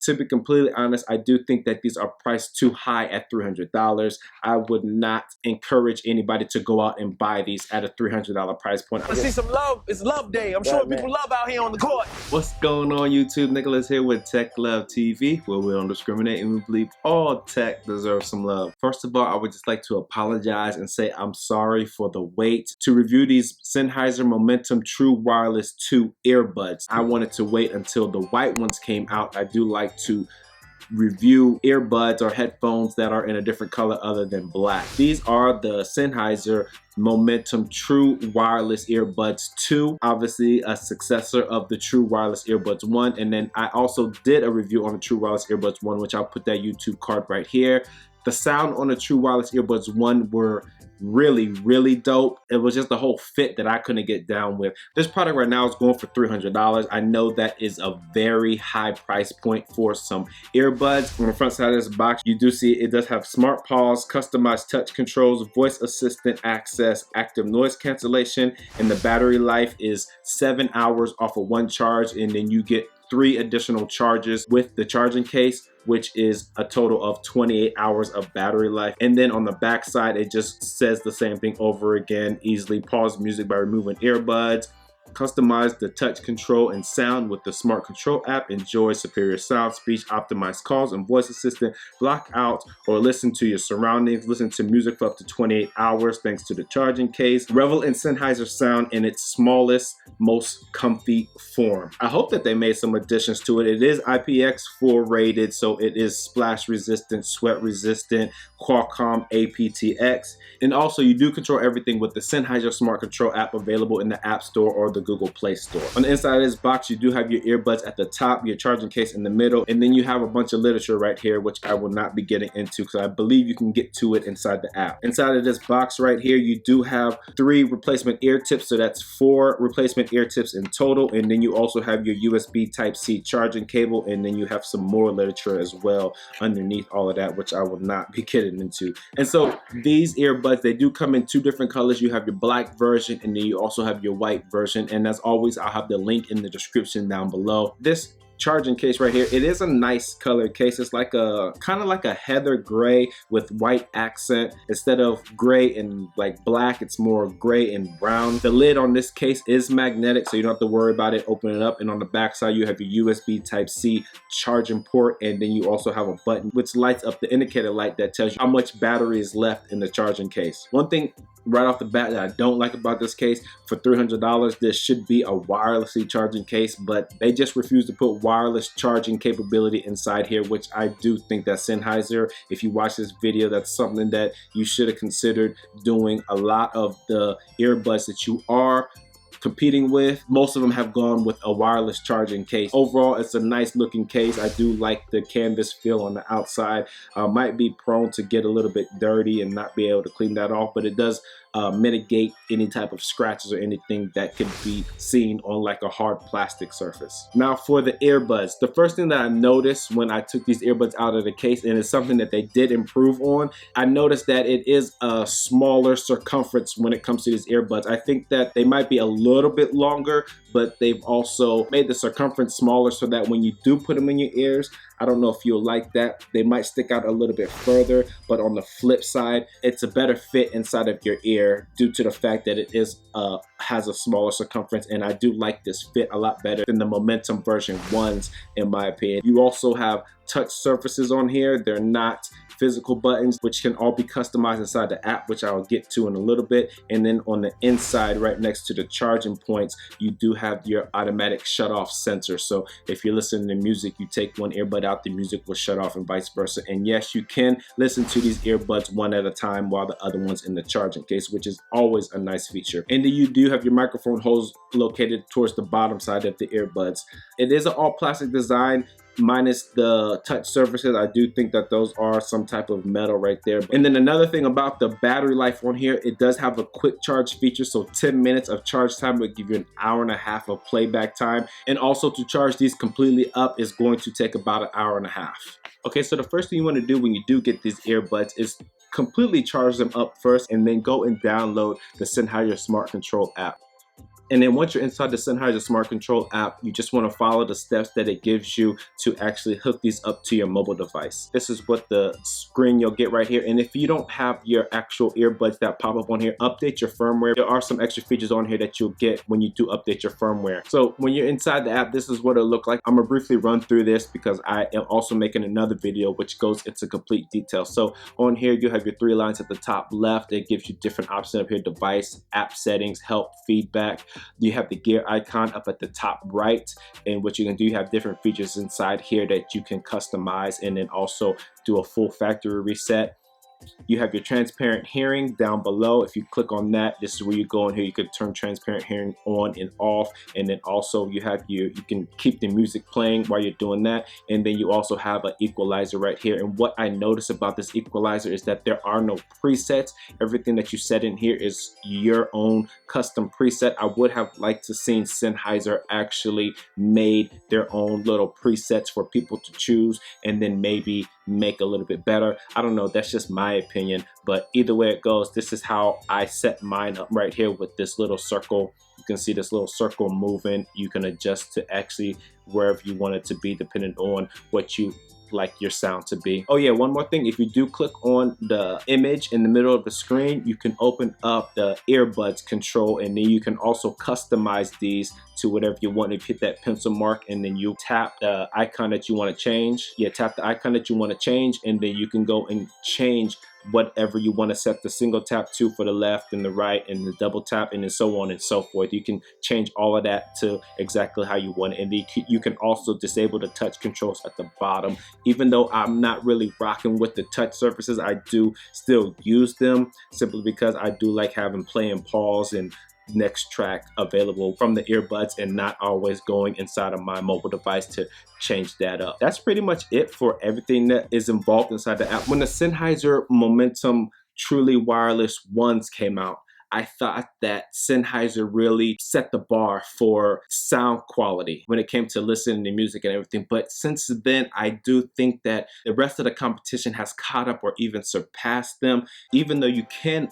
to be completely honest, I do think that these are priced too high at $300. I would not encourage anybody to go out and buy these at a $300 price point. I see some love. It's love day. I'm showing people love out here on the court. What's going on, YouTube? Nicholas here with Tech Love TV, where we don't discriminate and we believe all tech deserves some love. First of all, I would just like to apologize and say I'm sorry for the wait to review these Sennheiser Momentum True Wireless 2 earbuds. I wanted to wait until the white ones came out. I do like to review earbuds or headphones that are in a different color other than black. These are the Sennheiser Momentum True Wireless Earbuds 2, obviously a successor of the True Wireless Earbuds 1, and then I also did a review on the True Wireless Earbuds 1, which I'll put that YouTube card right here. The sound on the True Wireless Earbuds 1 were really dope. It was just the whole fit that I couldn't get down with. This product right now is going for $300. I know that is a very high price point for some earbuds. On the front side of this box, you do see it does have smart pause, customized touch controls, voice assistant access, active noise cancellation, and the battery life is 7 hours off of one charge, and then you get 3 additional charges with the charging case, which is a total of 28 hours of battery life. And then on the back side, it just says the same thing over again. Easily pause music by removing earbuds. Customize the touch control and sound with the smart control app. Enjoy superior sound, speech, optimized calls, and voice assistant. Block out or listen to your surroundings. Listen to music for up to 28 hours thanks to the charging case. Revel in Sennheiser sound in its smallest, most comfy form. I hope that they made some additions to it. It is IPX4 rated, so it is splash resistant, sweat resistant, Qualcomm aptX. And also you do control everything with the Sennheiser Smart Control app available in the App Store or the Google Play Store. On the inside of this box, you do have your earbuds at the top, your charging case in the middle, and then you have a bunch of literature right here, which I will not be getting into because I believe you can get to it inside the app. Inside of this box right here, you do have 3 replacement ear tips, so that's 4 replacement ear tips in total, and then you also have your USB Type-C charging cable, and then you have some more literature as well underneath all of that, which I will not be getting into. And so these earbuds, they do come in 2 different colors. You have your black version, and then you also have your white version. And as always, I'll have the link in the description down below. This charging case right here, it is a nice colored case. It's like a kind of like a heather gray with white accent. Instead of gray and like black, it's more gray and brown. The lid on this case is magnetic, so you don't have to worry about it opening up. And on the back side, you have your USB Type-C charging port, and then you also have a button which lights up the indicator light that tells you how much battery is left in the charging case. One thing right off the bat that I don't like about this case, for $300, this should be a wirelessly charging case, but they just refuse to put wireless charging capability inside here, which I do think that Sennheiser, if you watch this video, that's something that you should have considered doing. A lot of the earbuds that you are competing with, most of them have gone with a wireless charging case. Overall, it's a nice looking case. I do like the canvas feel on the outside. Might be prone to get a little bit dirty and not be able to clean that off, but it does mitigate any type of scratches or anything that could be seen on like a hard plastic surface. Now for the earbuds, the first thing that I noticed when I took these earbuds out of the case, and it's something that they did improve on, I noticed that it is a smaller circumference when it comes to these earbuds. I think that they might be a little bit longer, but they've also made the circumference smaller so that when you do put them in your ears, I don't know if you'll like that, they might stick out a little bit further, but on the flip side, it's a better fit inside of your ear due to the fact that it is has a smaller circumference, and I do like this fit a lot better than the Momentum version 1s in my opinion. You also have touch surfaces on here. They're not physical buttons, which can all be customized inside the app, which I'll get to in a little bit. And then on the inside, right next to the charging points, you do have your automatic shut off sensor. So if you're listening to music, you take one earbud out, the music will shut off and vice versa. And yes, you can listen to these earbuds one at a time while the other one's in the charging case, which is always a nice feature. And then you do have your microphone holes located towards the bottom side of the earbuds. It is an all plastic design, minus the touch surfaces. I do think that those are some type of metal right there. And then another thing about the battery life on here, it does have a quick charge feature, so 10 minutes of charge time would give you an hour-and-a-half of playback time. And also to charge these completely up is going to take about an hour-and-a-half. Okay, so the first thing you want to do when you do get these earbuds is completely charge them up first, and then go and download the Sennheiser Smart Control app. And then once you're inside the Sennheiser Smart Control app, you just want to follow the steps that it gives you to actually hook these up to your mobile device. This is what the screen you'll get right here. And if you don't have your actual earbuds that pop up on here, update your firmware. There are some extra features on here that you'll get when you do update your firmware. So when you're inside the app, this is what it'll look like. I'm gonna briefly run through this because I am also making another video which goes into complete detail. So on here, you have your 3 lines at the top left. It gives you different options up here: device, app settings, help, feedback. You have the gear icon up at the top right, and what you can do, you have different features inside here that you can customize and then also do a full factory reset. You have your transparent hearing down below. If you click on that, this is where you go in here. You can turn transparent hearing on and off, and then also you have you can keep the music playing while you're doing that. And then you also have an equalizer right here. And what I notice about this equalizer is that there are no presets. Everything that you set in here is your own custom preset. I would have liked to seen Sennheiser actually made their own little presets for people to choose and then maybe make a little bit better. I don't know, that's just my opinion, but either way it goes, this is how I set mine up right here with this little circle. You can see this little circle moving. You can adjust to actually wherever you want it to be depending on what you like your sound to be. Oh yeah, one more thing, if you do click on the image in the middle of the screen, you can open up the earbuds control, and then you can also customize these to whatever you want. If you hit that pencil mark and then you tap the icon that you want to change, tap the icon that you want to change, and then you can go and change whatever you want to set the single tap to for the left and the right, and the double tap, and then so on and so forth. You can change all of that to exactly how you want it. And you can also disable the touch controls at the bottom. Even though I'm not really rocking with the touch surfaces, I do still use them simply because I do like having play and pause and next track available from the earbuds and not always going inside of my mobile device to change that up. That's pretty much it for everything that is involved inside the app. When the Sennheiser Momentum Truly Wireless ones came out, I thought that Sennheiser really set the bar for sound quality when it came to listening to music and everything. But since then, I do think that the rest of the competition has caught up or even surpassed them. Even though you can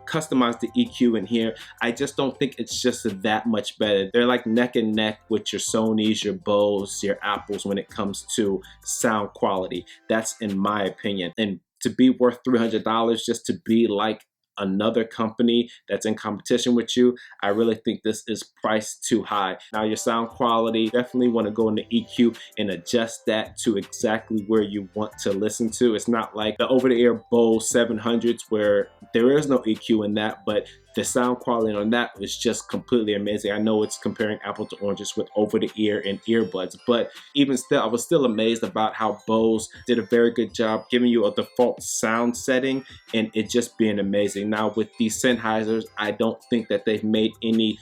customize the EQ in here, I just don't think it's just that much better. They're like neck and neck with your Sonys, your Bose, your Apples when it comes to sound quality. That's in my opinion. And to be worth $300 just to be like another company that's in competition with you, I really think this is priced too high. Now your sound quality, definitely want to go into EQ and adjust that to exactly where you want to listen to. It's not like the over-the-ear Bose 700s where there is no EQ in that, but the sound quality on that is just completely amazing. I know it's comparing apple to oranges with over-the-ear and earbuds, but even still, I was still amazed about how Bose did a very good job giving you a default sound setting and it just being amazing. Now with these Sennheisers, I don't think that they've made any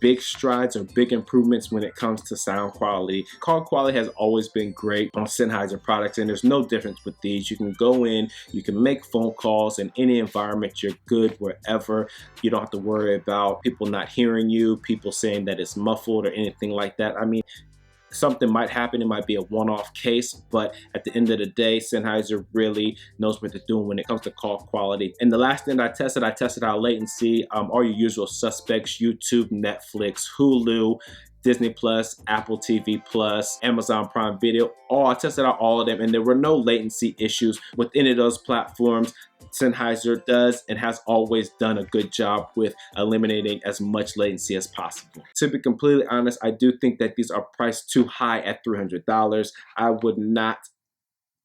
big strides or big improvements when it comes to sound quality. Call quality has always been great on Sennheiser products, and there's no difference with these. You can go in, you can make phone calls in any environment, you're good wherever. You don't have to worry about people not hearing you, people saying that it's muffled or anything like that. I mean, something might happen, it might be a one-off case, but at the end of the day, Sennheiser really knows what they're doing when it comes to call quality. And the last thing I tested out latency, all your usual suspects: YouTube, Netflix, Hulu, Disney Plus, Apple TV Plus, Amazon Prime Video. I tested out all of them and there were no latency issues with any of those platforms. Sennheiser does and has always done a good job with eliminating as much latency as possible. To be completely honest, I do think that these are priced too high at $300. I would not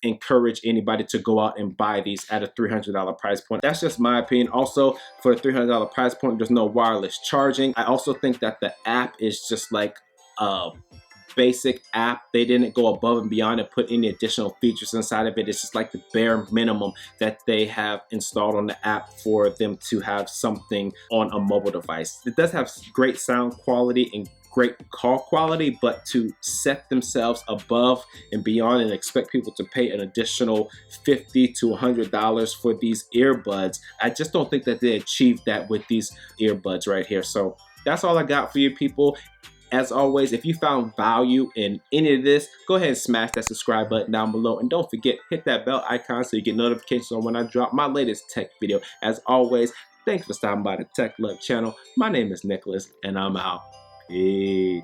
encourage anybody to go out and buy these at a $300 price point. That's just my opinion. Also, for a $300 price point, there's no wireless charging. I also think that the app is just like a basic app. They didn't go above and beyond and put any additional features inside of it. It's just like the bare minimum that they have installed on the app for them to have something on a mobile device. It does have great sound quality and great call quality, but to set themselves above and beyond and expect people to pay an additional $50 to $100 for these earbuds, I just don't think that they achieved that with these earbuds right here. So that's all I got for you people. As always, if you found value in any of this, go ahead and smash that subscribe button down below. And don't forget, hit that bell icon so you get notifications on when I drop my latest tech video. As always, Thanks for stopping by the Tech Love channel. My name is Nicholas, and I'm out. Peace.